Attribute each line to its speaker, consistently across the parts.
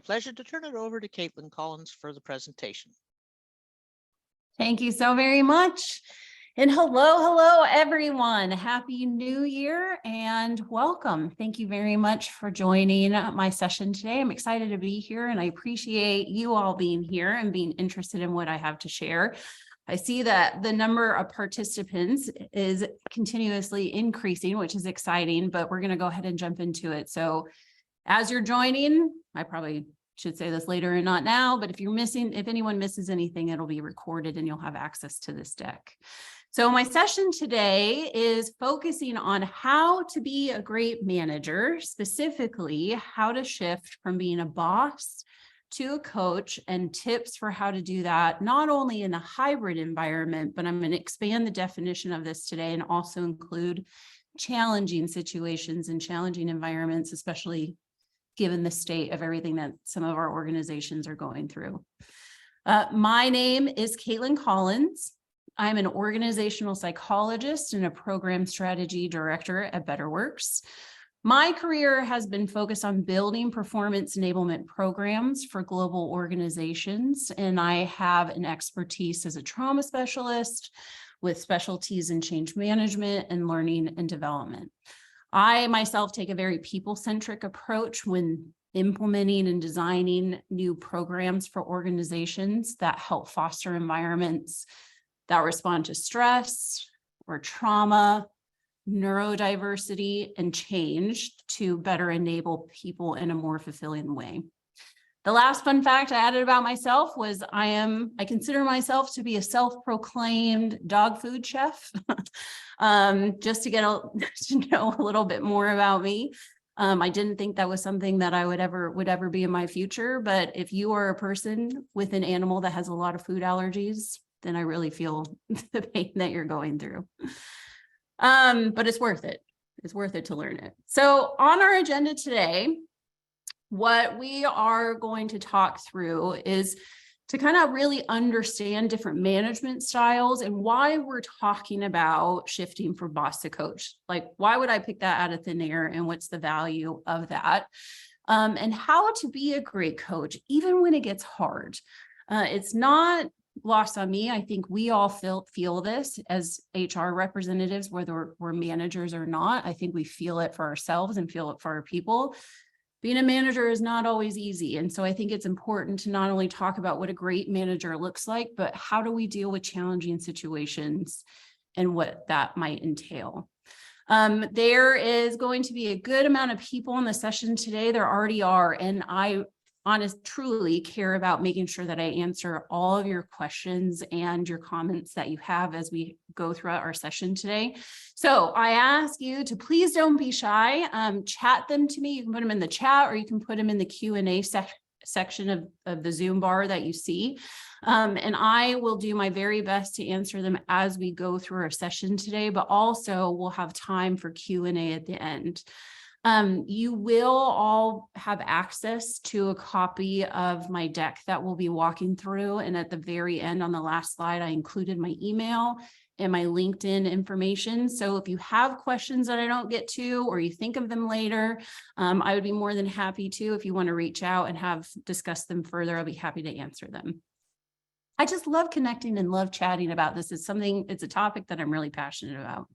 Speaker 1: Pleasure to turn it over to Caitlin Collins for the presentation.
Speaker 2: Thank you so very much. And hello, everyone. Happy New Year and welcome. Thank you very much for joining my session today. I'm excited to be here and I appreciate you all being here and being interested in what I have to share. I see that the number of participants is continuously increasing, which is exciting, but we're going to go ahead and jump into it. So as you're joining, I probably should say this later and not now, but if anyone misses anything, it'll be recorded and you'll have access to this deck. So my session today is focusing on how to be a great manager, specifically how to shift from being a boss to a coach and tips for how to do that, not only in a hybrid environment, but I'm going to expand the definition of this today and also include challenging situations and challenging environments, especially given the state of everything that some of our organizations are going through. My name is Caitlin Collins. I'm an organizational psychologist and a program strategy director at Betterworks. My career has been focused on building performance enablement programs for global organizations, and I have an expertise as a trauma specialist with specialties in change management and learning and development. I myself take a very people-centric approach when implementing and designing new programs for organizations that help foster environments that respond to stress or trauma, neurodiversity, and change to better enable people in a more fulfilling way. The last fun fact I added about myself was I consider myself to be a self-proclaimed dog food chef, just to get to know a little bit more about me. I didn't think that was something that I would ever be in my future, but if you are a person with an animal that has a lot of food allergies, then I really feel the pain that you're going through. But it's worth it. It's worth it to learn it. So on our agenda today, what we are going to talk through is to kind of really understand different management styles and why we're talking about shifting from boss to coach. Like, why would I pick that out of thin air and what's the value of that? And how to be a great coach, even when it gets hard. It's not lost on me. I think we all feel this as HR representatives, whether we're managers or not. I think we feel it for ourselves and feel it for our people. Being a manager is not always easy. And so I think it's important to not only talk about what a great manager looks like, but how do we deal with challenging situations and what that might entail. There is going to be a good amount of people in the session today. There already are. And I truly care about making sure that I answer all of your questions and your comments that you have as we go throughout our session today. So I ask you to please don't be shy. Chat them to me. You can put them in the chat or you can put them in the Q&A section of the Zoom bar that you see. And I will do my very best to answer them as we go through our session today, but also we'll have time for Q&A at the end. You will all have access to a copy of my deck that we'll be walking through. And at the very end on the last slide, I included my email and my LinkedIn information. So if you have questions that I don't get to, or you think of them later, I would be more than happy to. If you want to reach out and discuss them further, I'll be happy to answer them. I just love connecting and love chatting about this. It's a topic that I'm really passionate about.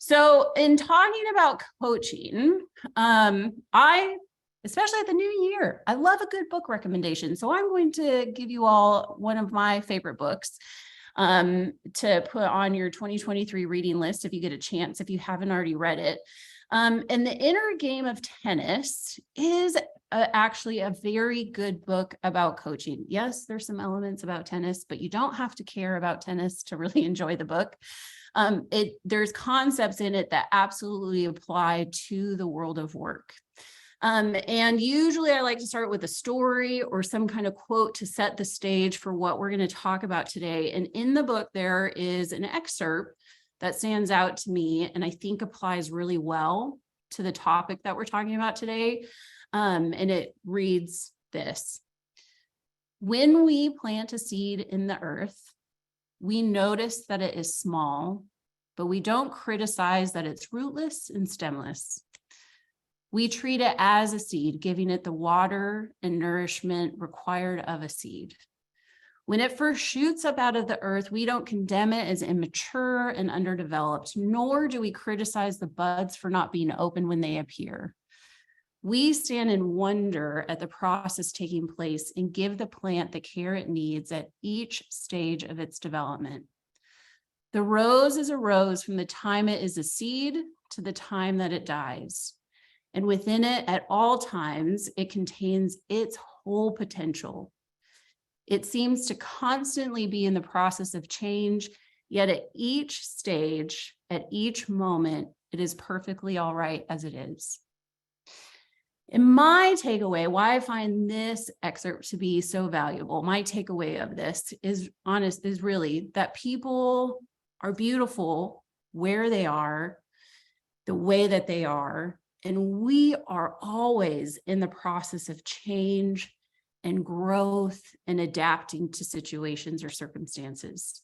Speaker 2: So in talking about coaching, especially at the new year, I love a good book recommendation. So I'm going to give you all one of my favorite books to put on your 2023 reading list if you get a chance, if you haven't already read it. And The Inner Game of Tennis is actually a very good book about coaching. Yes, there's some elements about tennis, but you don't have to care about tennis to really enjoy the book. There's concepts in it that absolutely apply to the world of work. And usually I like to start with a story or some kind of quote to set the stage for what we're going to talk about today. And in the book, there is an excerpt that stands out to me and I think applies really well to the topic that we're talking about today. And it reads this: when we plant a seed in the earth, we notice that it is small, but we don't criticize that it's rootless and stemless. We treat it as a seed, giving it the water and nourishment required of a seed. When it first shoots up out of the earth, we don't condemn it as immature and underdeveloped, nor do we criticize the buds for not being open when they appear. We stand in wonder at the process taking place and give the plant the care it needs at each stage of its development. The rose is a rose from the time it is a seed to the time that it dies. And within it, at all times, it contains its whole potential. It seems to constantly be in the process of change, yet at each stage, at each moment, it is perfectly all right as it is. And my takeaway, why I find this excerpt to be so valuable, my takeaway of this is really that people are beautiful where they are, the way that they are, and we are always in the process of change and growth and adapting to situations or circumstances.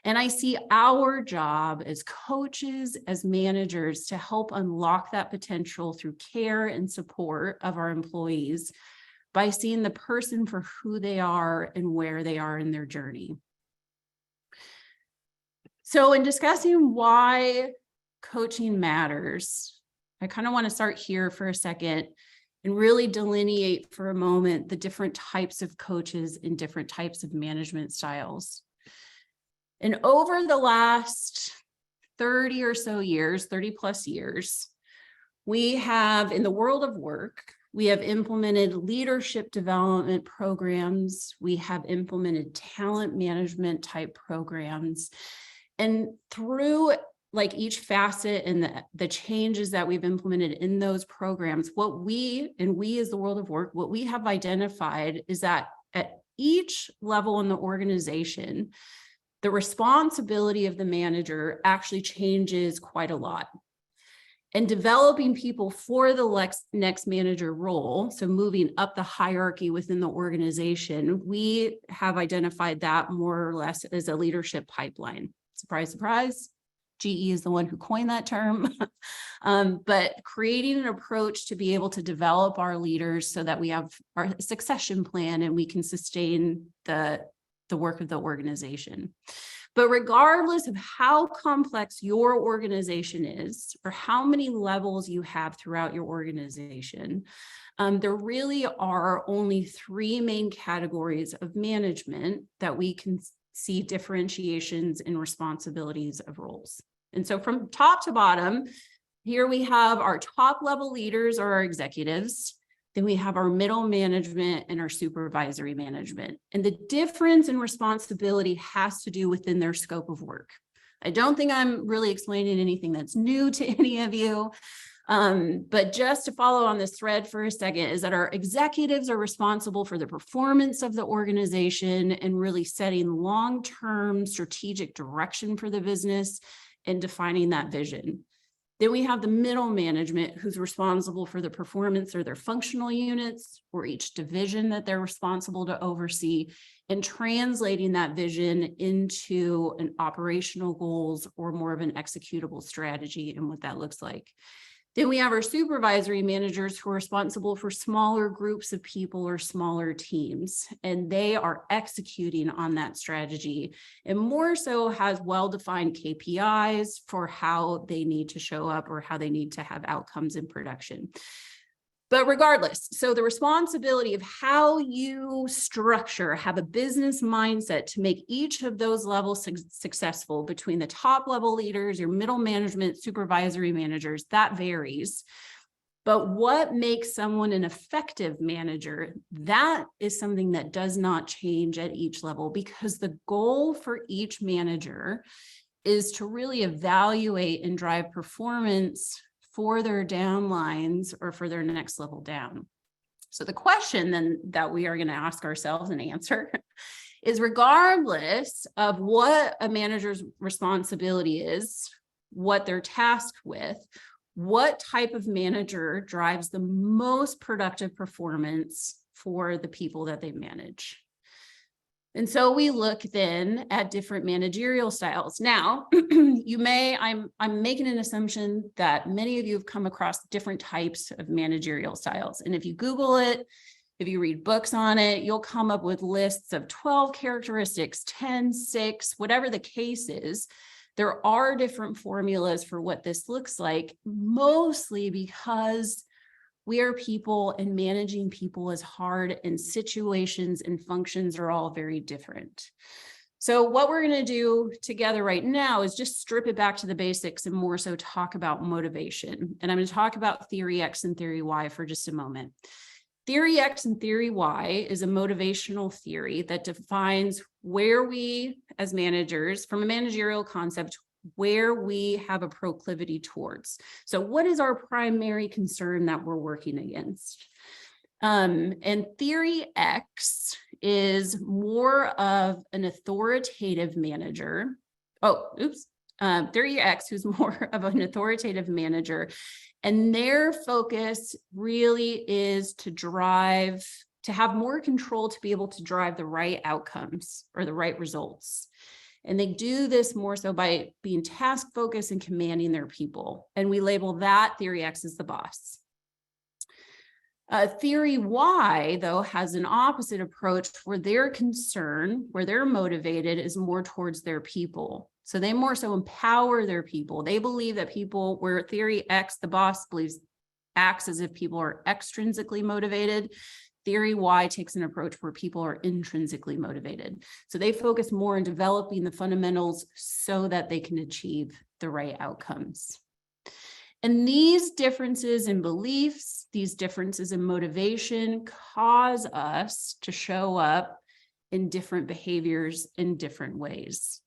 Speaker 2: And I see our job as coaches, as managers, to help unlock that potential through care and support of our employees by seeing the person for who they are and where they are in their journey. So in discussing why coaching matters, I kind of want to start here for a second and really delineate for a moment the different types of coaches and different types of management styles. And over the last 30 or so years, 30 plus years, we have, in the world of work, we have implemented leadership development programs. We have implemented talent management type programs. And through like each facet and the changes that we've implemented in those programs, we as the world of work, what we have identified is that at each level in the organization, the responsibility of the manager actually changes quite a lot. And developing people for the next manager role, so moving up the hierarchy within the organization, we have identified that more or less as a leadership pipeline. Surprise, surprise. GE is the one who coined that term, but creating an approach to be able to develop our leaders so that we have our succession plan and we can sustain the work of the organization. But regardless of how complex your organization is or how many levels you have throughout your organization, there really are only three main categories of management that we can see differentiations in responsibilities of roles. And so from top to bottom, here we have our top level leaders or our executives. Then we have our middle management and our supervisory management. And the difference in responsibility has to do within their scope of work. I don't think I'm really explaining anything that's new to any of you. But just to follow on this thread for a second is that our executives are responsible for the performance of the organization and really setting long-term strategic direction for the business and defining that vision. Then we have the middle management who's responsible for the performance of their functional units or each division that they're responsible to oversee and translating that vision into an operational goals or more of an executable strategy and what that looks like. Then we have our supervisory managers who are responsible for smaller groups of people or smaller teams, and they are executing on that strategy and more so has well-defined KPIs for how they need to show up or how they need to have outcomes in production. But regardless, so the responsibility of how you have a business mindset to make each of those levels successful between the top level leaders, your middle management, supervisory managers, that varies. But what makes someone an effective manager, that is something that does not change at each level because the goal for each manager is to really evaluate and drive performance for their downlines or for their next level down. So the question then that we are going to ask ourselves and answer is regardless of what a manager's responsibility is, what they're tasked with, what type of manager drives the most productive performance for the people that they manage? And so we look then at different managerial styles. Now, I'm making an assumption that many of you have come across different types of managerial styles. And if you Google it, if you read books on it, you'll come up with lists of 12 characteristics, 10, 6, whatever the case is. There are different formulas for what this looks like, mostly because we are people and managing people is hard, and situations and functions are all very different. So what we're going to do together right now is just strip it back to the basics and more so talk about motivation. And I'm going to talk about theory X and theory Y for just a moment. Theory X and theory Y is a motivational theory that defines where we as managers, from a managerial concept, where we have a proclivity towards. So what is our primary concern that we're working against? And theory X is more of an authoritative manager. Theory X, who's more of an authoritative manager. And their focus really is to have more control to be able to drive the right outcomes or the right results. And they do this more so by being task focused and commanding their people. And we label that theory X as the boss. Theory Y, though, has an opposite approach where their concern, where they're motivated, is more towards their people. So they more so empower their people. They believe that people, where theory X, the boss acts as if people are extrinsically motivated. Theory Y takes an approach where people are intrinsically motivated. So they focus more on developing the fundamentals so that they can achieve the right outcomes. And these differences in beliefs, these differences in motivation cause us to show up in different behaviors in different ways.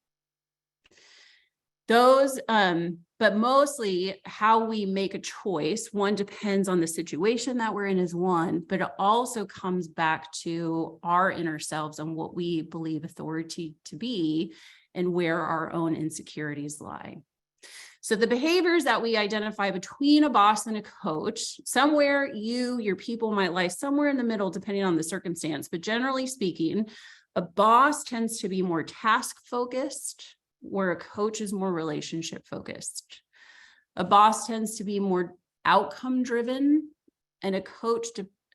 Speaker 2: But mostly how we make a choice, one depends on the situation that we're in is one, but it also comes back to our inner selves and what we believe authority to be and where our own insecurities lie. So the behaviors that we identify between a boss and a coach, somewhere your people might lie somewhere in the middle, depending on the circumstance. But generally speaking, a boss tends to be more task focused, where a coach is more relationship focused. A boss tends to be more outcome driven, and a coach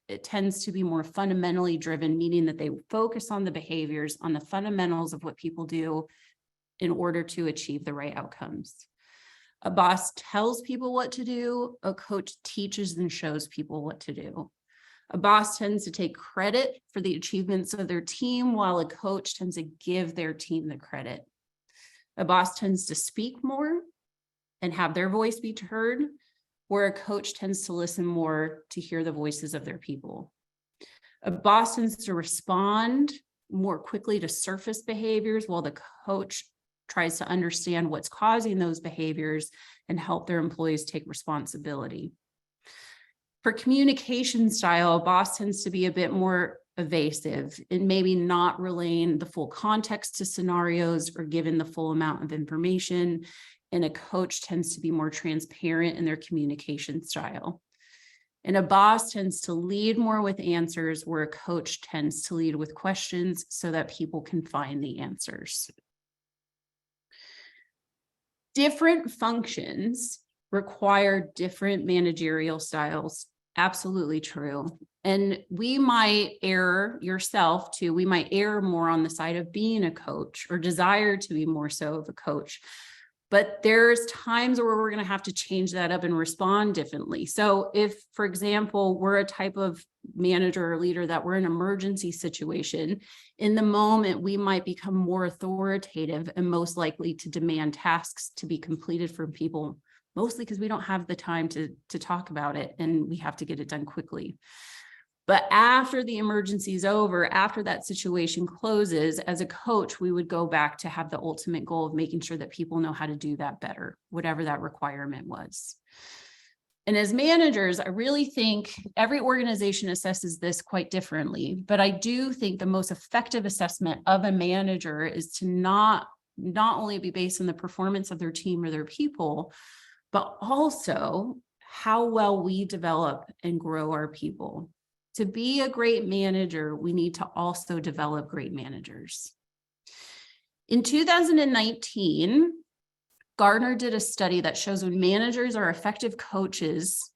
Speaker 2: it tends to be more fundamentally driven, meaning that they focus on the behaviors, on the fundamentals of what people do in order to achieve the right outcomes. A boss tells people what to do. A coach teaches and shows people what to do. A boss tends to take credit for the achievements of their team, while a coach tends to give their team the credit. A boss tends to speak more and have their voice be heard, where a coach tends to listen more to hear the voices of their people. A boss tends to respond more quickly to surface behaviors, while the coach tries to understand what's causing those behaviors and help their employees take responsibility. For communication style, a boss tends to be a bit more evasive and maybe not relaying the full context to scenarios or given the full amount of information. And a coach tends to be more transparent in their communication style. And a boss tends to lead more with answers, where a coach tends to lead with questions so that people can find the answers. Different functions require different managerial styles. Absolutely true. And we might err more on the side of being a coach or desire to be more so of a coach. But there's times where we're going to have to change that up and respond differently. So if, for example, we're a type of manager or leader that we're in an emergency situation, in the moment, we might become more authoritative and most likely to demand tasks to be completed from people, mostly because we don't have the time to talk about it and we have to get it done quickly. But after the emergency is over, after that situation closes, as a coach, we would go back to have the ultimate goal of making sure that people know how to do that better, whatever that requirement was. And as managers, I really think every organization assesses this quite differently, but I do think the most effective assessment of a manager is to not only be based on the performance of their team or their people, but also how well we develop and grow our people. To be a great manager, we need to also develop great managers. In 2019, Gardner did a study that shows when managers are effective coaches,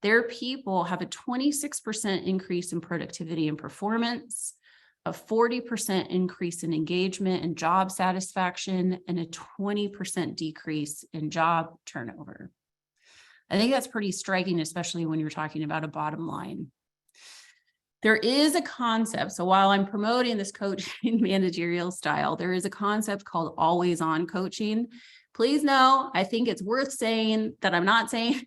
Speaker 2: their people have a 26% increase in productivity and performance, a 40% increase in engagement and job satisfaction, and a 20% decrease in job turnover. I think that's pretty striking, especially when you're talking about a bottom line. There is a concept. So while I'm promoting this coaching managerial style, there is a concept called always on coaching. Please know, I think it's worth saying that I'm not saying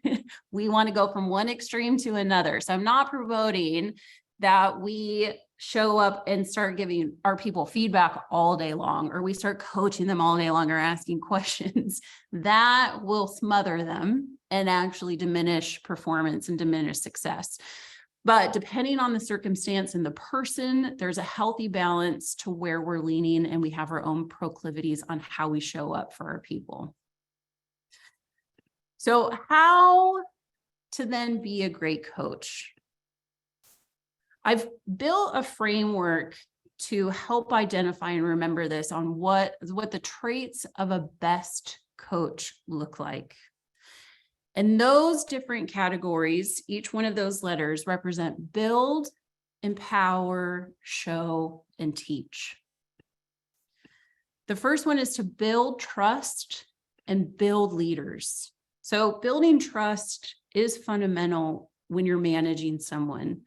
Speaker 2: we want to go from one extreme to another. So I'm not promoting that we show up and start giving our people feedback all day long, or we start coaching them all day long or asking questions. That will smother them and actually diminish performance and diminish success. But depending on the circumstance and the person, there's a healthy balance to where we're leaning, and we have our own proclivities on how we show up for our people. So how to then be a great coach? I've built a framework to help identify and remember this on what the traits of a best coach look like. And those different categories, each one of those letters represent build, empower, show, and teach. The first one is to build trust and build leaders. So building trust is fundamental when you're managing someone.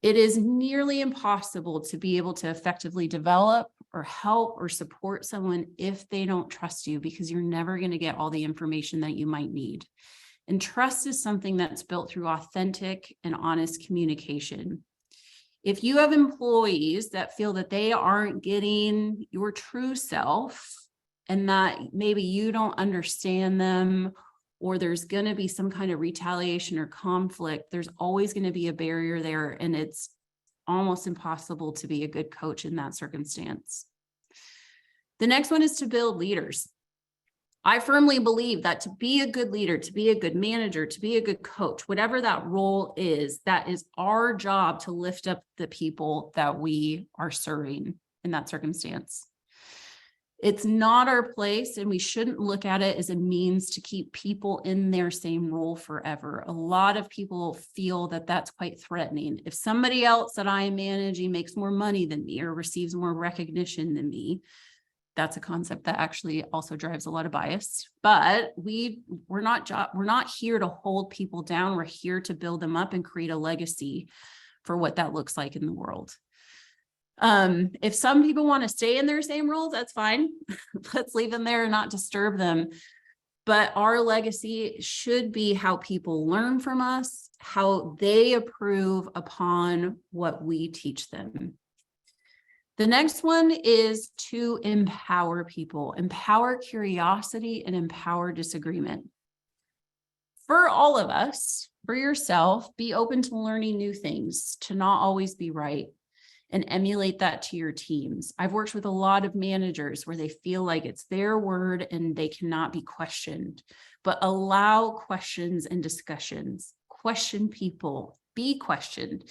Speaker 2: It is nearly impossible to be able to effectively develop or help or support someone if they don't trust you, because you're never going to get all the information that you might need. And trust is something that's built through authentic and honest communication. If you have employees that feel that they aren't getting your true self, and that maybe you don't understand them, or there's going to be some kind of retaliation or conflict, there's always going to be a barrier there, and it's almost impossible to be a good coach in that circumstance. The next one is to build leaders. I firmly believe that to be a good leader, to be a good manager, to be a good coach, whatever that role is, that is our job to lift up the people that we are serving in that circumstance. It's not our place, and we shouldn't look at it as a means to keep people in their same role forever. A lot of people feel that that's quite threatening. If somebody else that I am managing makes more money than me or receives more recognition than me, that's a concept that actually also drives a lot of bias. But we're not here to hold people down. We're here to build them up and create a legacy for what that looks like in the world. If some people want to stay in their same roles, that's fine. Let's leave them there and not disturb them. But our legacy should be how people learn from us, how they improve upon what we teach them. The next one is to empower people, empower curiosity and empower disagreement. For all of us, for yourself, be open to learning new things, to not always be right, and emulate that to your teams. I've worked with a lot of managers where they feel like it's their word and they cannot be questioned, but allow questions and discussions. Question people, be questioned.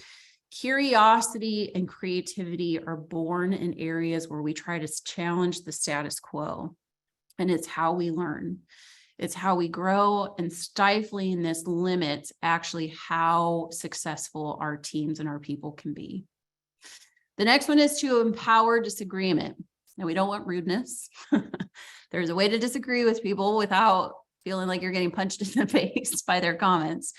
Speaker 2: Curiosity and creativity are born in areas where we try to challenge the status quo, and it's how we learn. It's how we grow, and stifling this limits actually how successful our teams and our people can be. The next one is to empower disagreement. Now, we don't want rudeness. There's a way to disagree with people without feeling like you're getting punched in the face by their comments.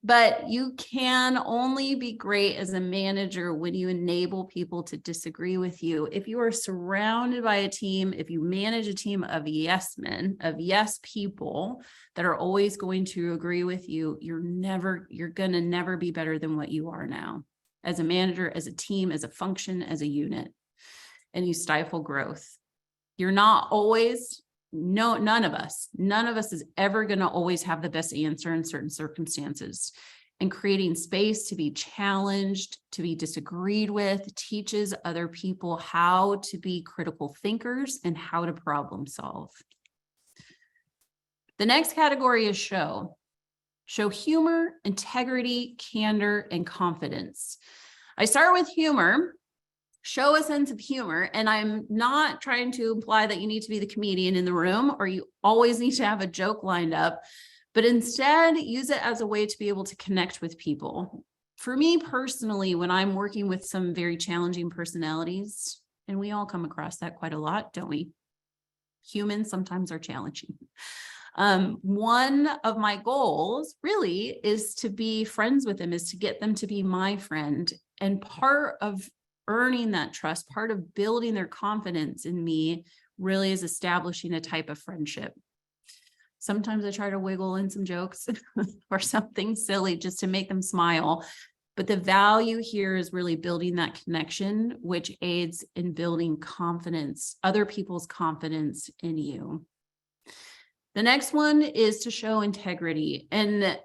Speaker 2: But you can only be great as a manager when you enable people to disagree with you. If you are surrounded by a team, if you manage a team of yes men, of yes people that are always going to agree with you, you're going to never be better than what you are now. As a manager, as a team, as a function, as a unit, and you stifle growth. You're not always, no, none of us is ever going to always have the best answer in certain circumstances. And creating space to be challenged, to be disagreed with, teaches other people how to be critical thinkers and how to problem solve. The next category is show. Show humor, integrity, candor, and confidence. I start with humor. Show a sense of humor. And I'm not trying to imply that you need to be the comedian in the room or you always need to have a joke lined up, but instead use it as a way to be able to connect with people. For me personally, when I'm working with some very challenging personalities, and we all come across that quite a lot, don't we? Humans sometimes are challenging. One of my goals really is to be friends with them, is to get them to be my friend. And part of earning that trust, part of building their confidence in me really is establishing a type of friendship. Sometimes I try to wiggle in some jokes or something silly just to make them smile. But the value here is really building that connection, which aids in building confidence, other people's confidence in you. The next one is to show integrity. And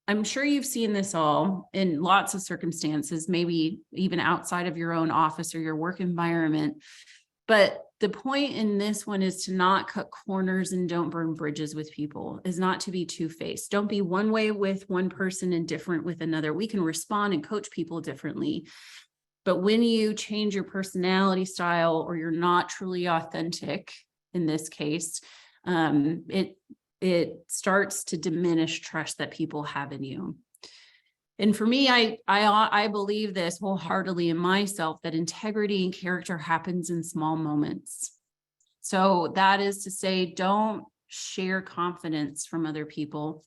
Speaker 2: I'm sure you've seen this all in lots of circumstances, maybe even outside of your own office or your work environment. But the point in this one is to not cut corners and don't burn bridges with people, is not to be two-faced. Don't be one way with one person and different with another. We can respond and coach people differently. But when you change your personality style or you're not truly authentic, in this case, it starts to diminish trust that people have in you. And for me, I believe this wholeheartedly in myself, that integrity and character happens in small moments. So that is to say, don't share confidence from other people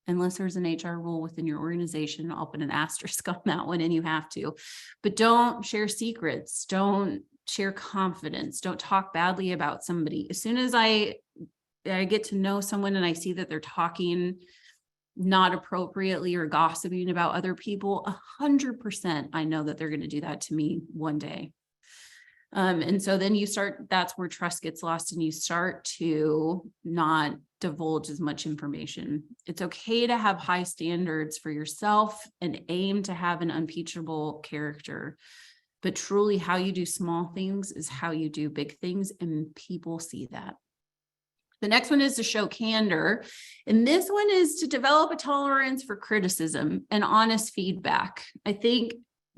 Speaker 2: unless there's an HR rule within your organization. I'll put an asterisk on that one and you have to, but don't share secrets. Don't share confidence. Don't talk badly about somebody. As soon as I get to know someone and I see that they're talking not appropriately or gossiping about other people, 100%, I know that they're going to do that to me one day. And so then that's where trust gets lost and you start to not divulge as much information. It's okay to have high standards for yourself and aim to have an unimpeachable character. But truly how you do small things is how you do big things, and people see that. The next one is to show candor. And this one is to develop a tolerance for criticism and honest feedback. I think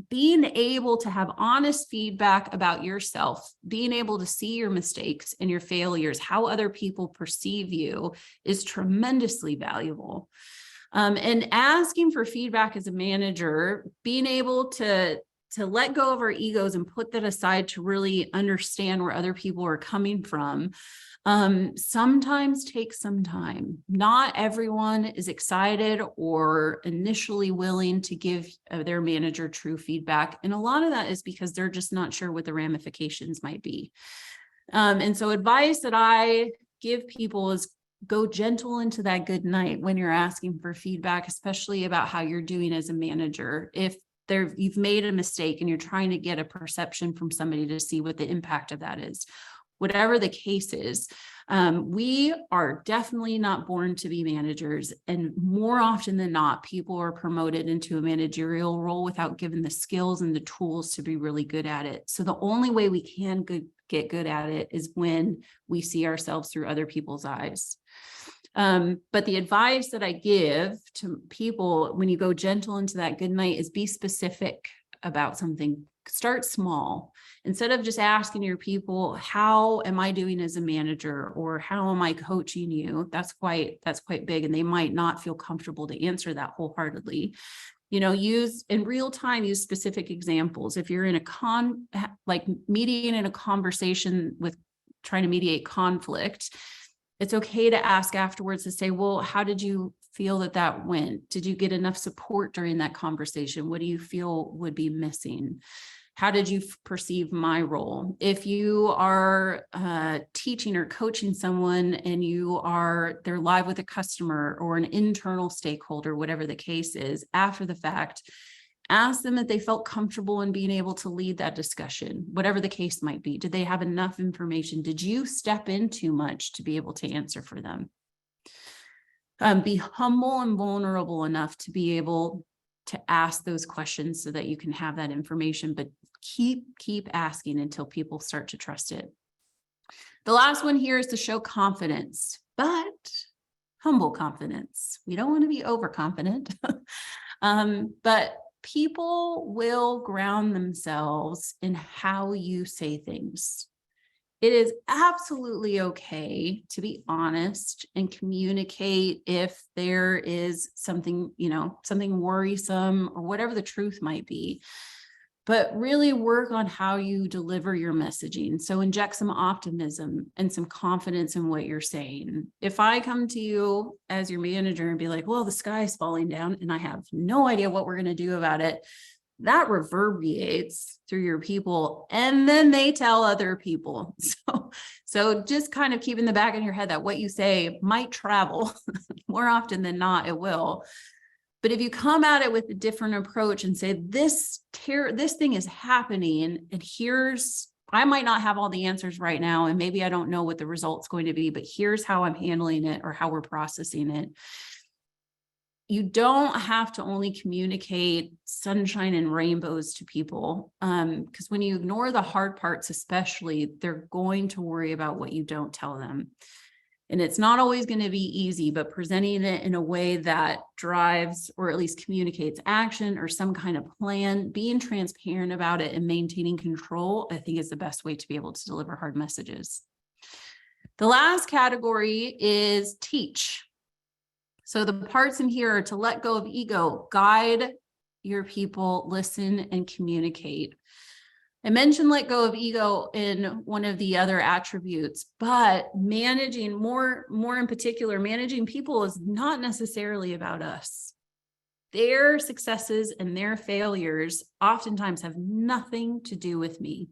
Speaker 2: being able to have honest feedback about yourself, being able to see your mistakes and your failures, how other people perceive you, is tremendously valuable. And asking for feedback as a manager, being able to let go of our egos and put that aside to really understand where other people are coming from, sometimes takes some time. Not everyone is excited or initially willing to give their manager true feedback. And a lot of that is because they're just not sure what the ramifications might be. And so advice that I give people is go gentle into that good night when you're asking for feedback, especially about how you're doing as a manager. If you've made a mistake and you're trying to get a perception from somebody to see what the impact of that is. Whatever the case is, we are definitely not born to be managers. And more often than not, people are promoted into a managerial role without given the skills and the tools to be really good at it. So the only way we can get good at it is when we see ourselves through other people's eyes. But the advice that I give to people when you go gentle into that good night is be specific about something. Start small. Instead of just asking your people, how am I doing as a manager, or how am I coaching you? That's quite big. And they might not feel comfortable to answer that wholeheartedly. Use in real time, use specific examples. If you're in mediating a conversation with trying to mediate conflict, it's okay to ask afterwards to say, well, how did you feel that went? Did you get enough support during that conversation? What do you feel would be missing? How did you perceive my role? If you are teaching or coaching someone and they're live with a customer or an internal stakeholder, whatever the case is, after the fact, ask them if they felt comfortable in being able to lead that discussion, whatever the case might be. Did they have enough information? Did you step in too much to be able to answer for them? Be humble and vulnerable enough to be able to ask those questions so that you can have that information, but keep asking until people start to trust it. The last one here is to show confidence, but humble confidence. We don't want to be overconfident, but people will ground themselves in how you say things. It is absolutely okay to be honest and communicate if there is something, something worrisome or whatever the truth might be, but really work on how you deliver your messaging. So inject some optimism and some confidence in what you're saying. If I come to you as your manager and be like, well, the sky's falling down and I have no idea what we're going to do about it, that reverberates through your people, and then they tell other people. So just kind of keep in the back of your head that what you say might travel. More often than not, it will. But if you come at it with a different approach and say, this thing is happening, and I might not have all the answers right now, and maybe I don't know what the result's going to be, but here's how I'm handling it or how we're processing it. You don't have to only communicate sunshine and rainbows to people, because when you ignore the hard parts, especially, they're going to worry about what you don't tell them. And it's not always going to be easy, but presenting it in a way that drives or at least communicates action or some kind of plan, being transparent about it and maintaining control, I think is the best way to be able to deliver hard messages. The last category is teach. So the parts in here are to let go of ego, guide your people, listen, and communicate. I mentioned let go of ego in one of the other attributes, but managing more in particular, managing people is not necessarily about us. Their successes and their failures oftentimes have nothing to do with me.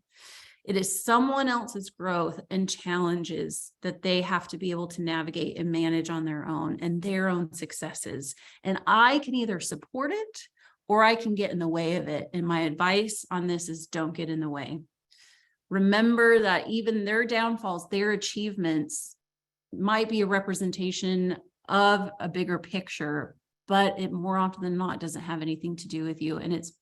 Speaker 2: It is someone else's growth and challenges that they have to be able to navigate and manage on their own, and their own successes. And I can either support it or I can get in the way of it. And my advice on this is don't get in the way. Remember that even their downfalls, their achievements might be a representation of a bigger picture, but it more often than not doesn't have anything to do with you. And it's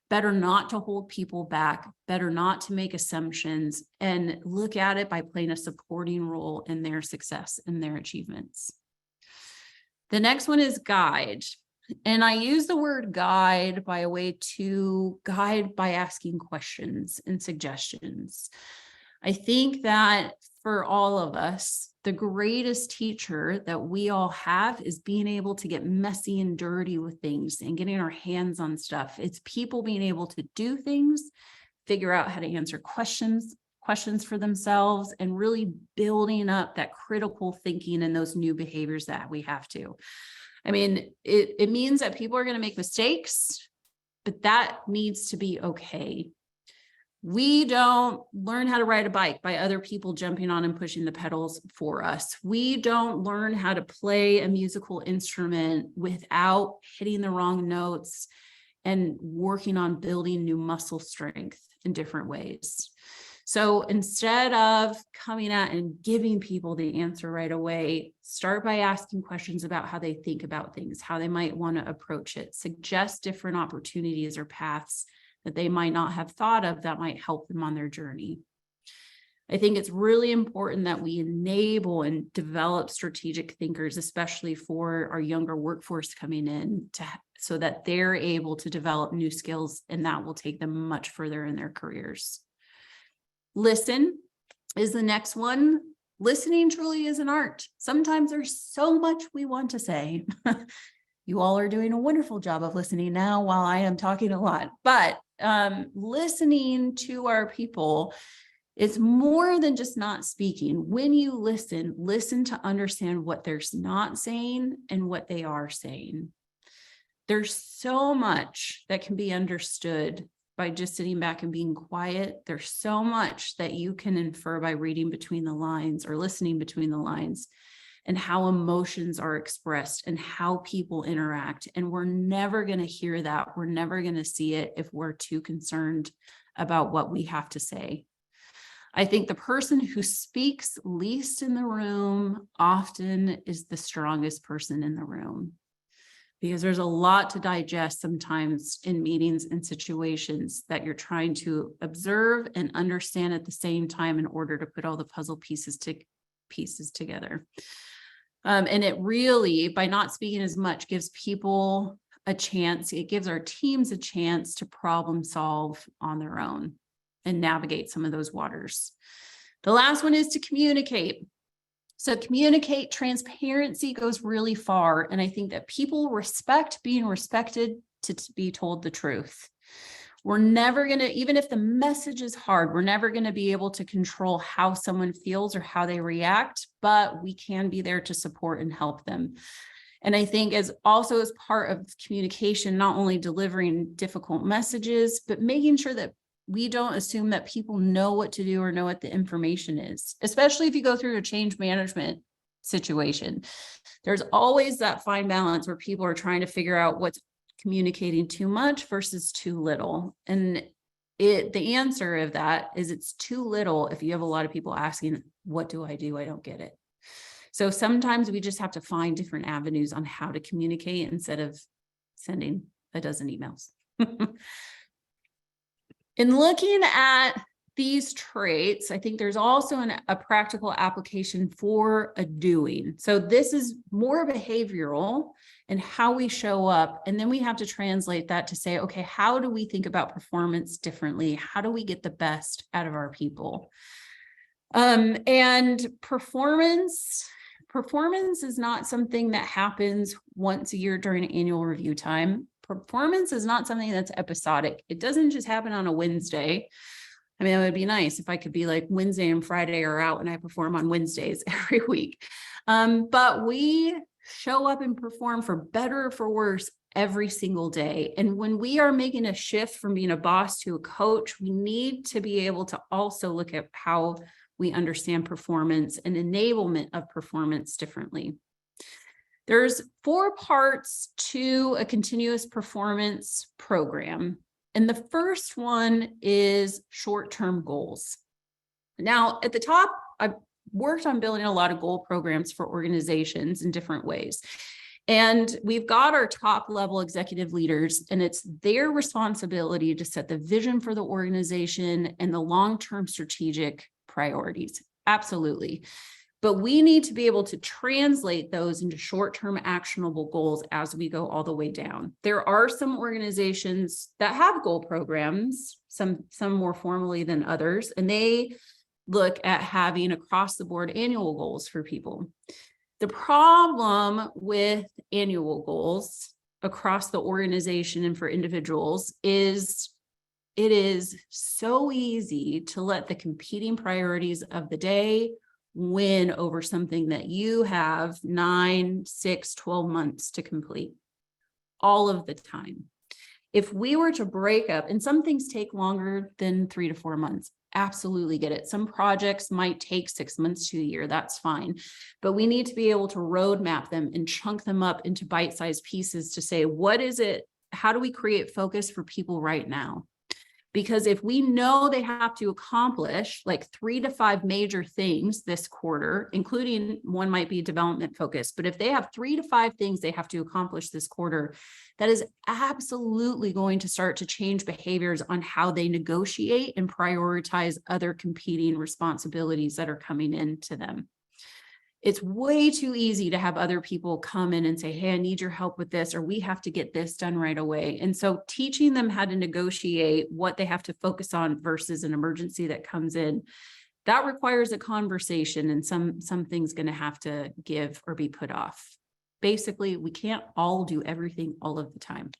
Speaker 2: better not to hold people back, better not to make assumptions, and look at it by playing a supporting role in their success and their achievements. The next one is guide. And I use the word guide by a way to guide by asking questions and suggestions. I think that for all of us, the greatest teacher that we all have is being able to get messy and dirty with things and getting our hands on stuff. It's people being able to do things, figure out how to answer questions for themselves, and really building up that critical thinking and those new behaviors that we have to. I mean, it means that people are going to make mistakes, but that needs to be okay. We don't learn how to ride a bike by other people jumping on and pushing the pedals for us. We don't learn how to play a musical instrument without hitting the wrong notes and working on building new muscle strength in different ways. So instead of coming out and giving people the answer right away, start by asking questions about how they think about things, how they might want to approach it, suggest different opportunities or paths that they might not have thought of that might help them on their journey. I think it's really important that we enable and develop strategic thinkers, especially for our younger workforce coming in, so that they're able to develop new skills, and that will take them much further in their careers. Listen is the next one. Listening truly is an art. Sometimes there's so much we want to say. You all are doing a wonderful job of listening now while I am talking a lot, but listening to our people is more than just not speaking. When you listen to understand what they're not saying and what they are saying. There's so much that can be understood by just sitting back and being quiet. There's so much that you can infer by reading between the lines or listening between the lines, and how emotions are expressed and how people interact. And we're never going to hear that. We're never going to see it if we're too concerned about what we have to say. I think the person who speaks least in the room often is the strongest person in the room, because there's a lot to digest sometimes in meetings and situations that you're trying to observe and understand at the same time in order to put all the puzzle pieces together. And it really, by not speaking as much, gives people a chance. It gives our teams a chance to problem solve on their own and navigate some of those waters. The last one is to communicate. So communicate, transparency goes really far. And I think that people respect being respected to be told the truth. We're never going to, even if the message is hard, we're never going to be able to control how someone feels or how they react, but we can be there to support and help them. And I think as part of communication, not only delivering difficult messages, but making sure that we don't assume that people know what to do or know what the information is, especially if you go through a change management situation. There's always that fine balance where people are trying to figure out what's communicating too much versus too little. And the answer of that is it's too little if you have a lot of people asking, what do? I don't get it. So sometimes we just have to find different avenues on how to communicate instead of sending a dozen emails. In looking at these traits, I think there's also a practical application for a doing. So this is more behavioral and how we show up. And then we have to translate that to say, okay, how do we think about performance differently? How do we get the best out of our people? And performance is not something that happens once a year during annual review time. Performance is not something that's episodic. It doesn't just happen on a Wednesday. I mean, it would be nice if I could be like Wednesday and Friday are out and I perform on Wednesdays every week. But we show up and perform for better or for worse every single day. And when we are making a shift from being a boss to a coach, we need to be able to also look at how we understand performance and enablement of performance differently. There's 4 parts to a continuous performance program. And the first one is short-term goals. Now, at the top, I've worked on building a lot of goal programs for organizations in different ways. And we've got our top level executive leaders, and it's their responsibility to set the vision for the organization and the long-term strategic priorities. Absolutely. But we need to be able to translate those into short-term actionable goals as we go all the way down. There are some organizations that have goal programs, some more formally than others, and they look at having across the board annual goals for people. The problem with annual goals across the organization and for individuals is it is so easy to let the competing priorities of the day win over something that you have 9, 6, 12 months to complete all of the time. If we were to break up, and some things take longer than 3 to 4 months, absolutely get it. Some projects might take 6 months to a year, that's fine. But we need to be able to roadmap them and chunk them up into bite-sized pieces to say, what is it? How do we create focus for people right now? Because if we know they have to accomplish like 3 to 5 major things this quarter, including one might be development focused, but if they have 3 to 5 things they have to accomplish this quarter, that is absolutely going to start to change behaviors on how they negotiate and prioritize other competing responsibilities that are coming into them. It's way too easy to have other people come in and say, hey, I need your help with this, or we have to get this done right away. And so teaching them how to negotiate what they have to focus on versus an emergency that comes in, that requires a conversation, and something's going to have to give or be put off. Basically, we can't all do everything all of the time.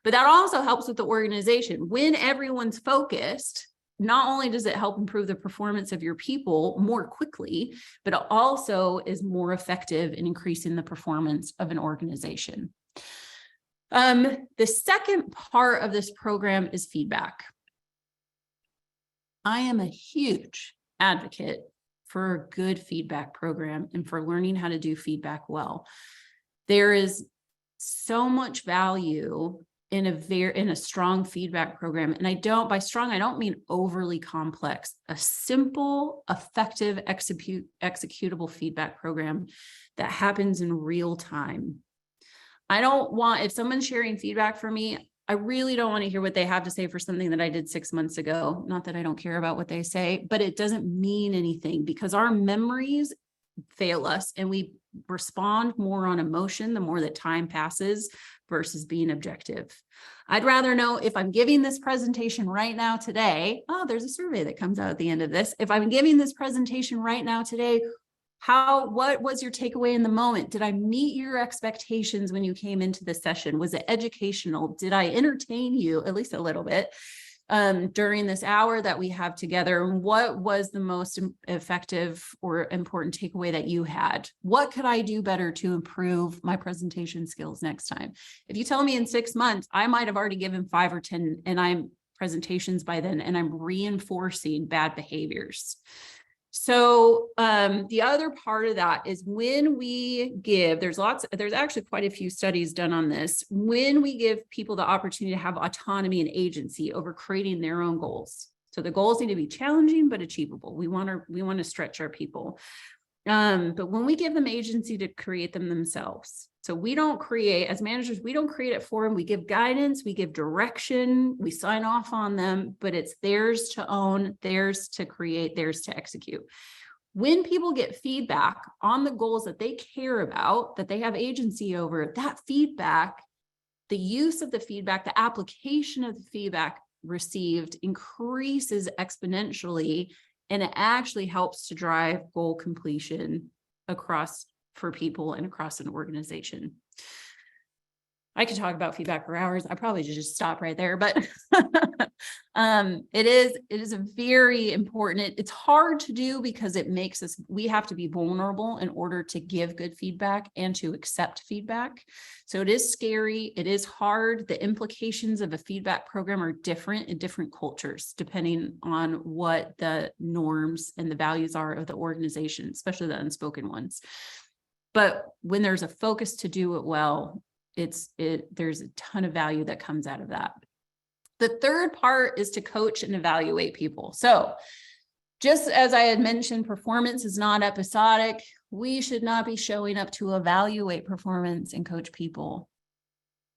Speaker 2: But that also helps with the organization. When everyone's focused, not only does it help improve the performance of your people more quickly, but it also is more effective in increasing the performance of an organization. The second part of this program is feedback. I am a huge advocate for a good feedback program and for learning how to do feedback well. There is so much value in a strong feedback program. And by strong, I don't mean overly complex. A simple, effective, executable feedback program that happens in real time. If someone's sharing feedback for me, I really don't want to hear what they have to say for something that I did 6 months ago. Not that I don't care about what they say, but it doesn't mean anything because our memories fail us and we respond more on emotion the more that time passes versus being objective. I'd rather know if I'm giving this presentation right now today. Oh, there's a survey that comes out at the end of this. If I'm giving this presentation right now today, what was your takeaway in the moment? Did I meet your expectations when you came into the session? Was it educational? Did I entertain you at least a little bit during this hour that we have together? And what was the most effective or important takeaway that you had? What could I do better to improve my presentation skills next time? If you tell me in 6 months, I might have already given 5 or 10 presentations by then, and I'm reinforcing bad behaviors. So the other part of that is when we give, there's actually quite a few studies done on this. When we give people the opportunity to have autonomy and agency over creating their own goals. So the goals need to be challenging, but achievable. We want to stretch our people. But when we give them agency to create them themselves, so we don't create, as managers, we don't create it for them. We give guidance, we give direction, we sign off on them, but it's theirs to own, theirs to create, theirs to execute. When people get feedback on the goals that they care about, that they have agency over, that feedback, the use of the feedback, the application of the feedback received increases exponentially, and it actually helps to drive goal completion across for people and across an organization. I could talk about feedback for hours. I probably should just stop right there, but it is a very important, it's hard to do because it makes us, we have to be vulnerable in order to give good feedback and to accept feedback. So it is scary. It is hard. The implications of a feedback program are different in different cultures, depending on what the norms and the values are of the organization, especially the unspoken ones. But when there's a focus to do it well, there's a ton of value that comes out of that. The third part is to coach and evaluate people. So just as I had mentioned, performance is not episodic. We should not be showing up to evaluate performance and coach people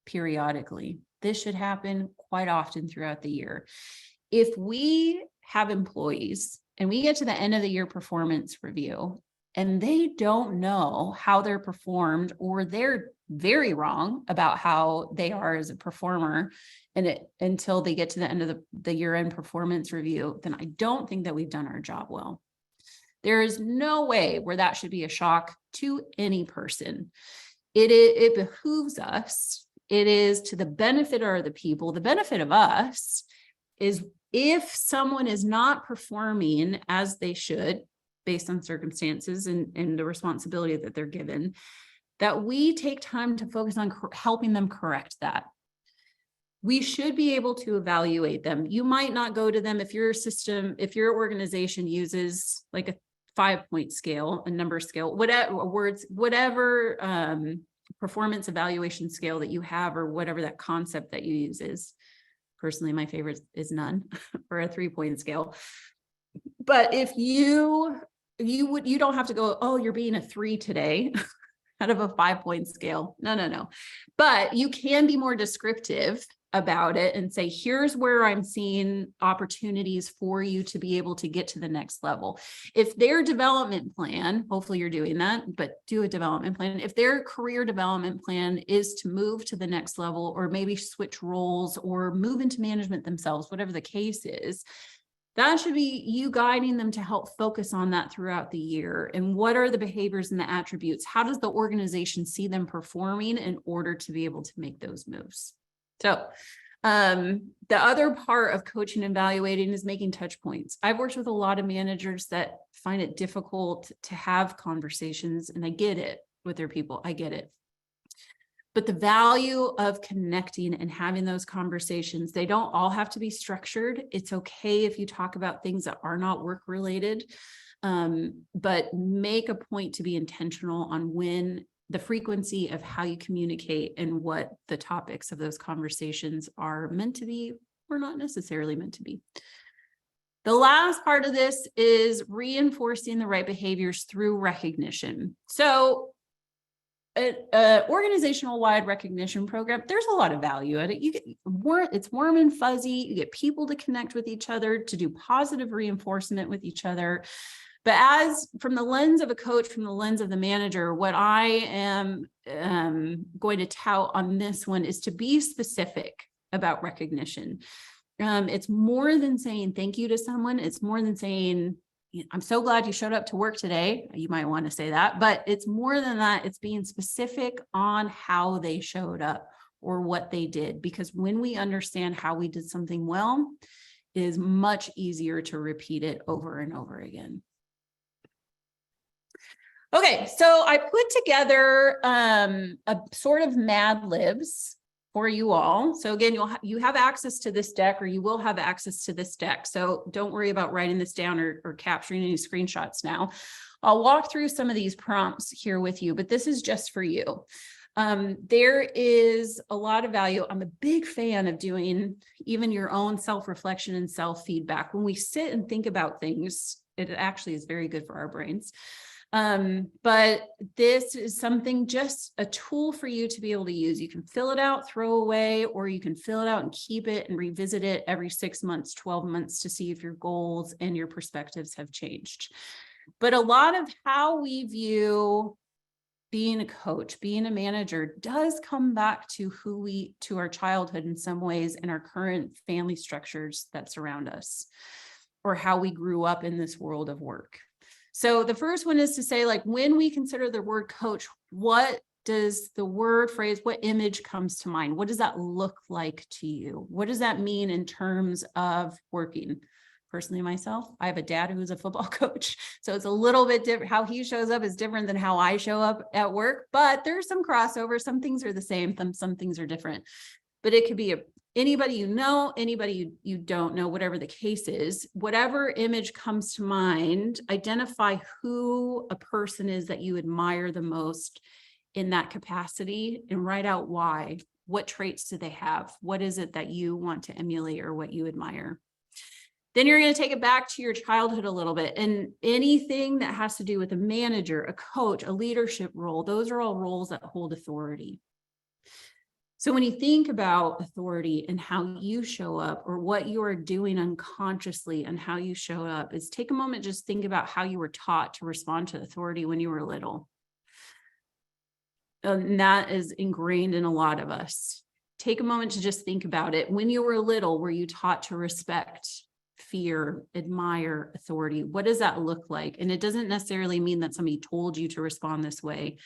Speaker 2: periodically. This should happen quite often throughout the year. If we have employees and we get to the end of the year performance review and they don't know how they're performed, or they're very wrong about how they are as a performer, and until they get to the end of the year-end performance review, then I don't think that we've done our job well. There is no way where that should be a shock to any person. It behooves us. It is to the benefit of the people. The benefit of us is if someone is not performing as they should, based on circumstances and the responsibility that they're given, that we take time to focus on helping them correct that. We should be able to evaluate them. You might not go to them if your organization uses like a 5-point scale, a number scale, whatever performance evaluation scale that you have, or whatever that concept that you use is. Personally, my favorite is none, or a 3-point scale. But if you don't have to go, oh, you're being a 3 today out of a 5-point scale. No. But you can be more descriptive about it and say, here's where I'm seeing opportunities for you to be able to get to the next level. If their development plan, hopefully you're doing that, but do a development plan. If their career development plan is to move to the next level, or maybe switch roles or move into management themselves, whatever the case is, that should be you guiding them to help focus on that throughout the year. And what are the behaviors and the attributes? How does the organization see them performing in order to be able to make those moves? So the other part of coaching and evaluating is making touch points. I've worked with a lot of managers that find it difficult to have conversations, and I get it with their people. I get it. But the value of connecting and having those conversations, they don't all have to be structured. It's okay if you talk about things that are not work related, but make a point to be intentional on when the frequency of how you communicate and what the topics of those conversations are meant to be or not necessarily meant to be. The last part of this is reinforcing the right behaviors through recognition. So an organizational wide recognition program, there's a lot of value at it. It's warm and fuzzy. You get people to connect with each other, to do positive reinforcement with each other. But as from the lens of a coach, from the lens of the manager, what I am going to tout on this one is to be specific about recognition. It's more than saying thank you to someone. It's more than saying, I'm so glad you showed up to work today. You might want to say that, but it's more than that. It's being specific on how they showed up or what they did. Because when we understand how we did something well, it is much easier to repeat it over and over again. Okay, so I put together a sort of Mad Libs for you all. So again, you have access to this deck, or you will have access to this deck. So don't worry about writing this down or capturing any screenshots now. I'll walk through some of these prompts here with you, but this is just for you. There is a lot of value. I'm a big fan of doing even your own self-reflection and self-feedback. When we sit and think about things, it actually is very good for our brains. But this is something, just a tool for you to be able to use. You can fill it out, throw away, or you can fill it out and keep it and revisit it every 6 months, 12 months to see if your goals and your perspectives have changed. But a lot of how we view being a coach, being a manager does come back to to our childhood in some ways, and our current family structures that surround us, or how we grew up in this world of work. So the first one is to say, like, when we consider the word coach, what does the word phrase, what image comes to mind? What does that look like to you? What does that mean in terms of working? Personally, myself, I have a dad who's a football coach, so it's a little bit different. How he shows up is different than how I show up at work, but there's some crossover. Some things are the same, some things are different. But it could be anybody you know, anybody you don't know, whatever the case is. Whatever image comes to mind, identify who a person is that you admire the most in that capacity, and write out why. What traits do they have? What is it that you want to emulate or what you admire? Then you're going to take it back to your childhood a little bit, and anything that has to do with a manager, a coach, a leadership role, those are all roles that hold authority. So when you think about authority and how you show up, or what you are doing unconsciously and how you show up, is take a moment, just think about how you were taught to respond to authority when you were little. And that is ingrained in a lot of us. Take a moment to just think about it. When you were little, were you taught to respect, fear, admire authority? What does that look like? And it doesn't necessarily mean that somebody told you to respond this way,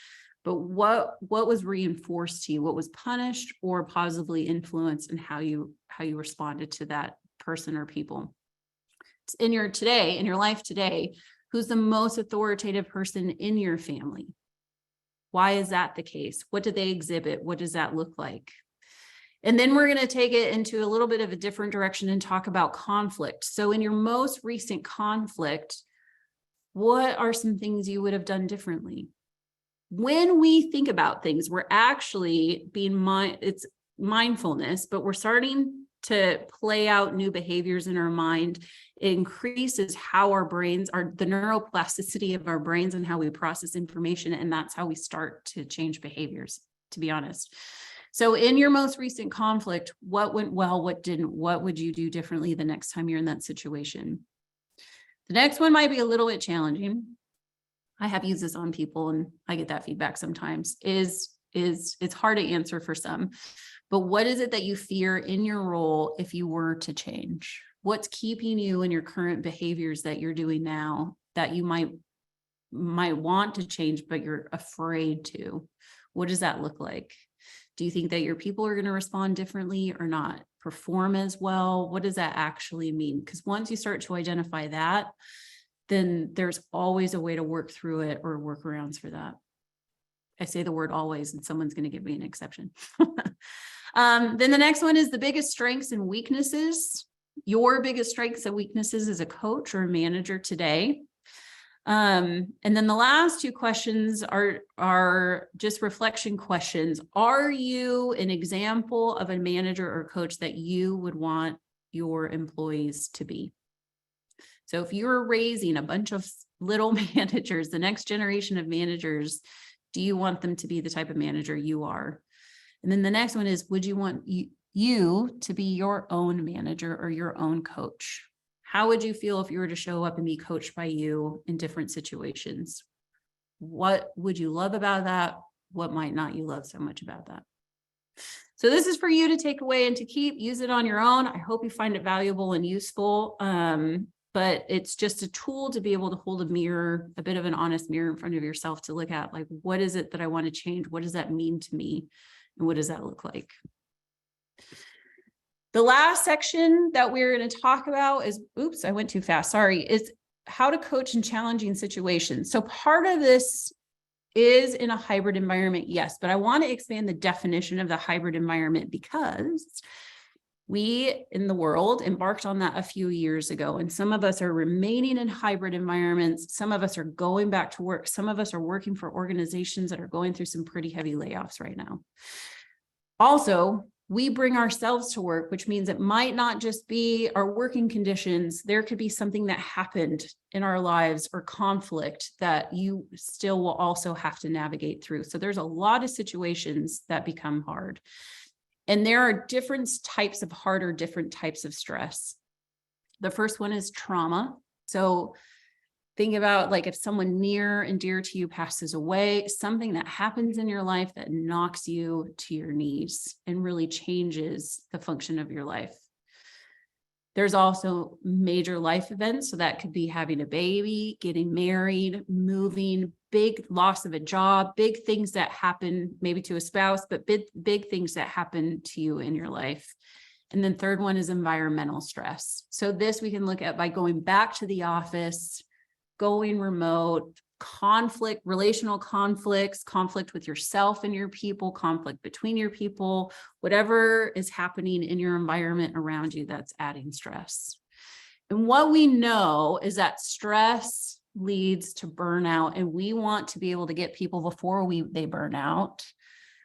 Speaker 2: but what was reinforced to you? What was punished or positively influenced in how you responded to that person or people? In your life today, who's the most authoritative person in your family? Why is that the case? What do they exhibit? What does that look like? And then we're going to take it into a little bit of a different direction and talk about conflict. So in your most recent conflict, what are some things you would have done differently? When we think about things, we're actually it's mindfulness, but we're starting to play out new behaviors in our mind. It increases how our brains are, the neuroplasticity of our brains and how we process information. And that's how we start to change behaviors, to be honest. So in your most recent conflict, what went well, what didn't? What would you do differently the next time you're in that situation? The next one might be a little bit challenging. I have used this on people and I get that feedback sometimes, is it's hard to answer for some, but what is it that you fear in your role if you were to change? What's keeping you in your current behaviors that you're doing now that you might want to change, but you're afraid to? What does that look like? Do you think that your people are going to respond differently or not perform as well? What does that actually mean? Because once you start to identify that, then there's always a way to work through it or workarounds for that. I say the word always, and someone's going to give me an exception. Then the next one is the biggest strengths and weaknesses. Your biggest strengths and weaknesses as a coach or a manager today. And then the last two questions are just reflection questions. Are you an example of a manager or coach that you would want your employees to be? So if you're raising a bunch of little managers, the next generation of managers, do you want them to be the type of manager you are? And then the next one is, would you want you to be your own manager or your own coach? How would you feel if you were to show up and be coached by you in different situations? What would you love about that? What might not you love so much about that? So this is for you to take away and to keep, use it on your own. I hope you find it valuable and useful. But it's just a tool to be able to hold a mirror, a bit of an honest mirror in front of yourself to look at, like, what is it that I want to change? What does that mean to me? And what does that look like? The last section that we're going to talk about is, oops, I went too fast. Sorry, is how to coach in challenging situations. So part of this is in a hybrid environment, yes, but I want to expand the definition of the hybrid environment because we in the world embarked on that a few years ago, and some of us are remaining in hybrid environments. Some of us are going back to work. Some of us are working for organizations that are going through some pretty heavy layoffs right now. Also, we bring ourselves to work, which means it might not just be our working conditions. There could be something that happened in our lives or conflict that you still will also have to navigate through. So there's a lot of situations that become hard. And there are different types of hard or different types of stress. The first one is trauma. So think about, like, if someone near and dear to you passes away, something that happens in your life that knocks you to your knees and really changes the function of your life. There's also major life events. So that could be having a baby, getting married, moving, big loss of a job, big things that happen maybe to a spouse, but big things that happen to you in your life. And then third one is environmental stress. So this we can look at by going back to the office, going remote, conflict, relational conflicts, conflict with yourself and your people, conflict between your people, whatever is happening in your environment around you that's adding stress. And what we know is that stress leads to burnout, and we want to be able to get people before they burn out,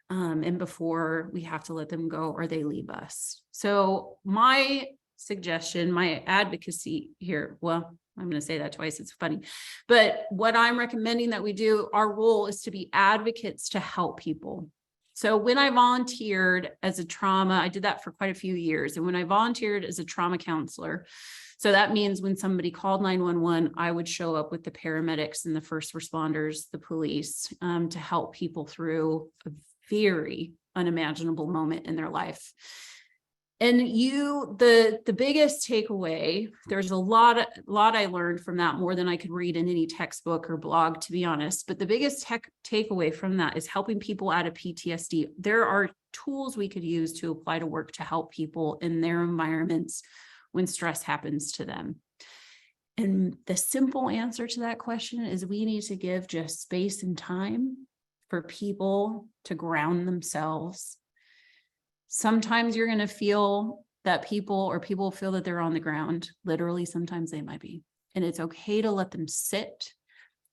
Speaker 2: and before we have to let them go or they leave us. So my suggestion, my advocacy here, well, I'm going to say that twice, it's funny, but what I'm recommending that we do, our role is to be advocates to help people. So when I volunteered as a trauma, I did that for quite a few years. And when I volunteered as a trauma counselor, so that means when somebody called 911, I would show up with the paramedics and the first responders, the police, to help people through a very unimaginable moment in their life. And the biggest takeaway, there's a lot I learned from that, more than I could read in any textbook or blog, to be honest. But the biggest takeaway from that is helping people out of PTSD. There are tools we could use to apply to work to help people in their environments when stress happens to them. And the simple answer to that question is we need to give just space and time for people to ground themselves. Sometimes you're going to feel that people feel that they're on the ground. Literally, sometimes they might be. And it's okay to let them sit.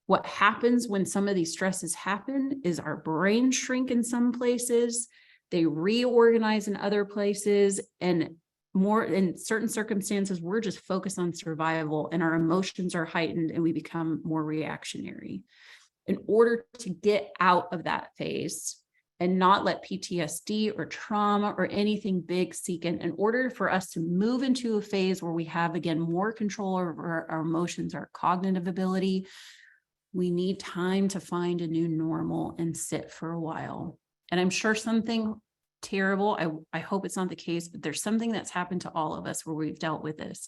Speaker 2: What happens when some of these stresses happen is our brains shrink in some places, they reorganize in other places, and more in certain circumstances, we're just focused on survival and our emotions are heightened and we become more reactionary. In order to get out of that phase and not let PTSD or trauma or anything big seek in order for us to move into a phase where we have, again, more control over our emotions, our cognitive ability, we need time to find a new normal and sit for a while. And I'm sure something terrible, I hope it's not the case, but there's something that's happened to all of us where we've dealt with this.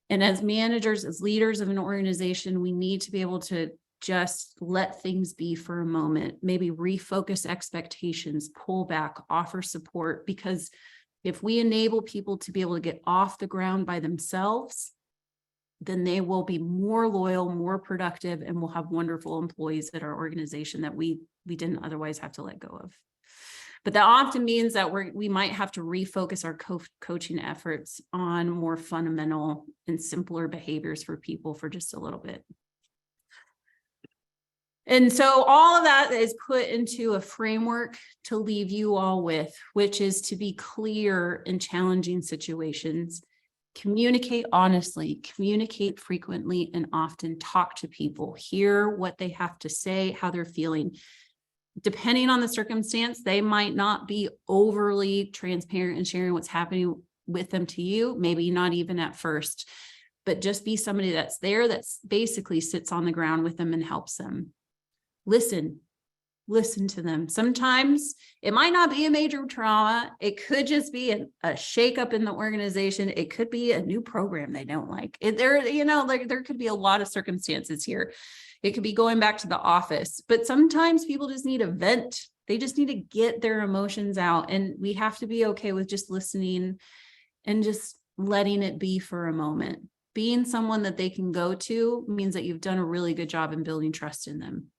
Speaker 2: And as managers, as leaders of an organization, we need to be able to just let things be for a moment, maybe refocus expectations, pull back, offer support, because if we enable people to be able to get off the ground by themselves, then they will be more loyal, more productive, and we'll have wonderful employees at our organization that we didn't otherwise have to let go of. But that often means that we might have to refocus our coaching efforts on more fundamental and simpler behaviors for people for just a little bit. And so all of that is put into a framework to leave you all with, which is to be clear in challenging situations, communicate honestly, communicate frequently and often, talk to people, hear what they have to say, how they're feeling. Depending on the circumstance, they might not be overly transparent in sharing what's happening with them to you, maybe not even at first. but just be somebody that's there, that's basically sits on the ground with them and helps them. Listen to them. Sometimes it might not be a major trauma. It could just be a shakeup in the organization. It could be a new program they don't like. There could be a lot of circumstances here. It could be going back to the office, but sometimes people just need a vent. They just need to get their emotions out, and we have to be okay with just listening and just letting it be for a moment. Being someone that they can go to means that you've done a really good job in building trust in them.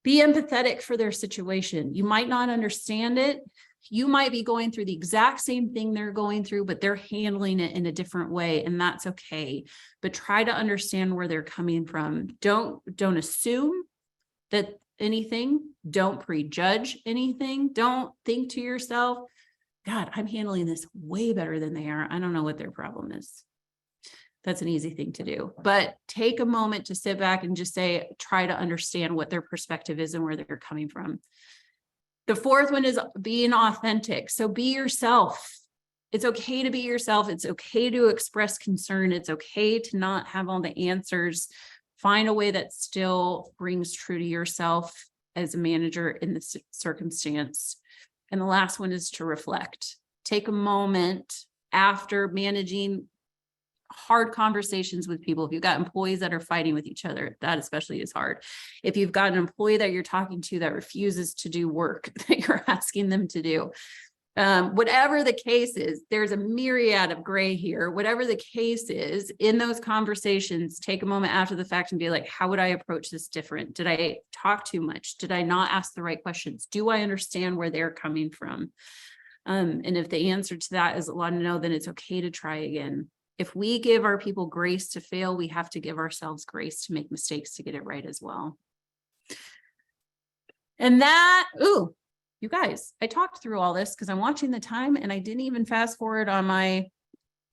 Speaker 2: Be empathetic for their situation. You might not understand it. You might be going through the exact same thing they're going through, but they're handling it in a different way, and that's okay. But try to understand where they're coming from. Don't assume that anything. Don't prejudge anything. Don't think to yourself, God, I'm handling this way better than they are. I don't know what their problem is. That's an easy thing to do, but take a moment to sit back and just try to understand what their perspective is and where they're coming from. The fourth one is being authentic. So be yourself. It's okay to be yourself. It's okay to express concern. It's okay to not have all the answers. Find a way that still rings true to yourself as a manager in this circumstance. And the last one is to reflect. Take a moment after managing hard conversations with people. If you've got employees that are fighting with each other, that especially is hard. If you've got an employee that you're talking to that refuses to do work that you're asking them to do, whatever the case is, there's a myriad of gray here. Whatever the case is, in those conversations, take a moment after the fact and be like, how would I approach this different? Did I talk too much? Did I not ask the right questions? Do I understand where they're coming from? And if the answer to that is a lot of no, then it's okay to try again. If we give our people grace to fail, we have to give ourselves grace to make mistakes to get it right as well. And that, you guys, I talked through all this because I'm watching the time and I didn't even fast forward on my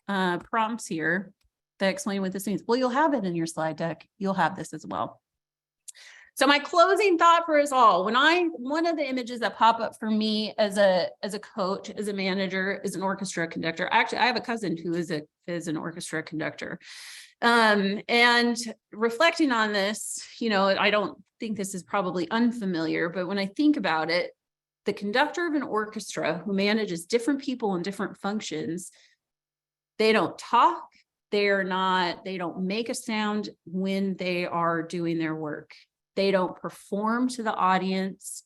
Speaker 2: prompts here that explain what this means. Well, you'll have it in your slide deck. You'll have this as well. So my closing thought for us all, one of the images that pop up for me as a coach, as a manager, is an orchestra conductor. Actually, I have a cousin who is an orchestra conductor. And reflecting on this, I don't think this is probably unfamiliar, but when I think about it, the conductor of an orchestra who manages different people in different functions, they don't talk, they don't make a sound when they are doing their work. They don't perform to the audience.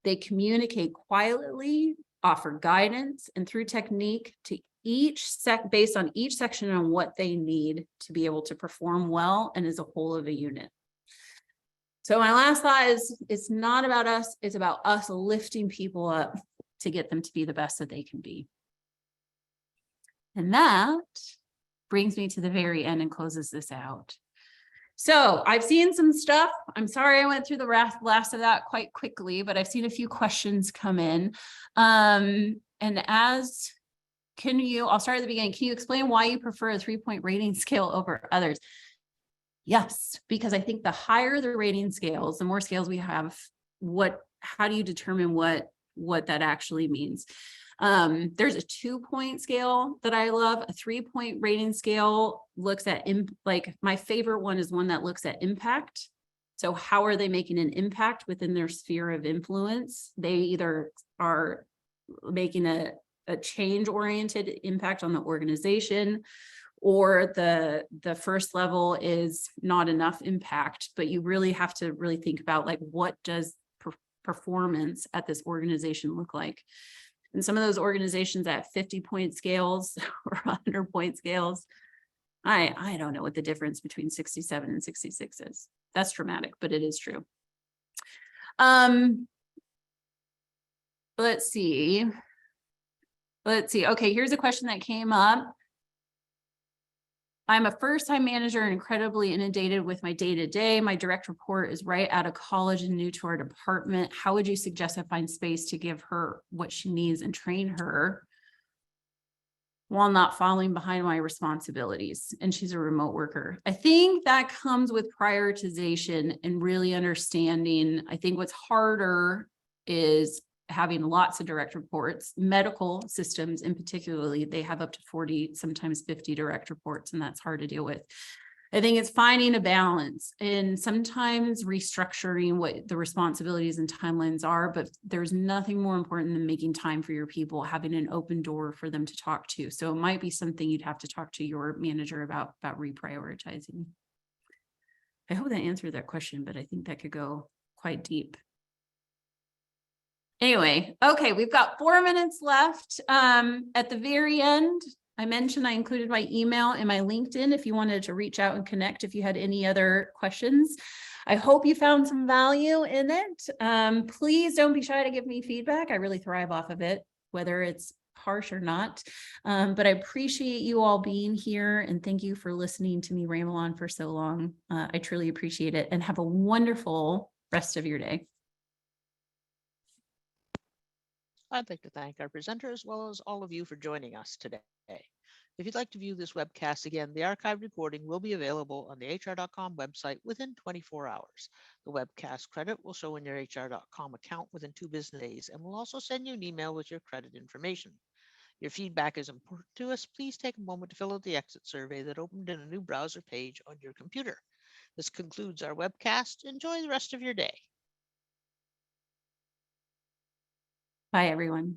Speaker 2: They communicate quietly, offer guidance, and through technique to based on each section on what they need to be able to perform well and as a whole of a unit. So my last thought is, it's not about us, it's about us lifting people up to get them to be the best that they can be. And that brings me to the very end and closes this out. So I've seen some stuff. I'm sorry I went through the last of that quite quickly, but I've seen a few questions come in. And I'll start at the beginning. Can you explain why you prefer a 3-point rating scale over others? Yes, because I think the higher the rating scales, the more scales we have, how do you determine what that actually means? There's a 2-point scale that I love. A 3-point rating scale looks at, my favorite one is one that looks at impact. So how are they making an impact within their sphere of influence? They either are making a change-oriented impact on the organization, or the first level is not enough impact, but you really have to really think about what does performance at this organization look like? And some of those organizations at 50-point scales or 100-point scales, I don't know what the difference between 67 and 66 is. That's dramatic, but it is true. Let's see. Okay, here's a question that came up. I'm a first-time manager and incredibly inundated with my day-to-day. My direct report is right out of college and new to our department. How would you suggest I find space to give her what she needs and train her while not falling behind my responsibilities? And she's a remote worker. I think that comes with prioritization and really understanding. I think what's harder is having lots of direct reports. Medical systems in particularly, they have up to 40, sometimes 50 direct reports, and that's hard to deal with. I think it's finding a balance and sometimes restructuring what the responsibilities and timelines are, but there's nothing more important than making time for your people, having an open door for them to talk to. So it might be something you'd have to talk to your manager about reprioritizing. I hope that answered that question, but I think that could go quite deep. Anyway, okay, we've got 4 minutes left. At the very end, I mentioned I included my email and my LinkedIn if you wanted to reach out and connect if you had any other questions. I hope you found some value in it. Please don't be shy to give me feedback. I really thrive off of it, whether it's harsh or not. But I appreciate you all being here, and thank you for listening to me ramble on for so long. I truly appreciate it, and have a wonderful rest of your day.
Speaker 1: I'd like to thank our presenter as well as all of you for joining us today. If you'd like to view this webcast again, the archived recording will be available on the hr.com website within 24 hours. The webcast credit will show in your hr.com account within 2 business days, and we'll also send you an email with your credit information. Your feedback is important to us. Please take a moment to fill out the exit survey that opened in a new browser page on your computer. This concludes our webcast. Enjoy the rest of your day.
Speaker 2: Bye, everyone.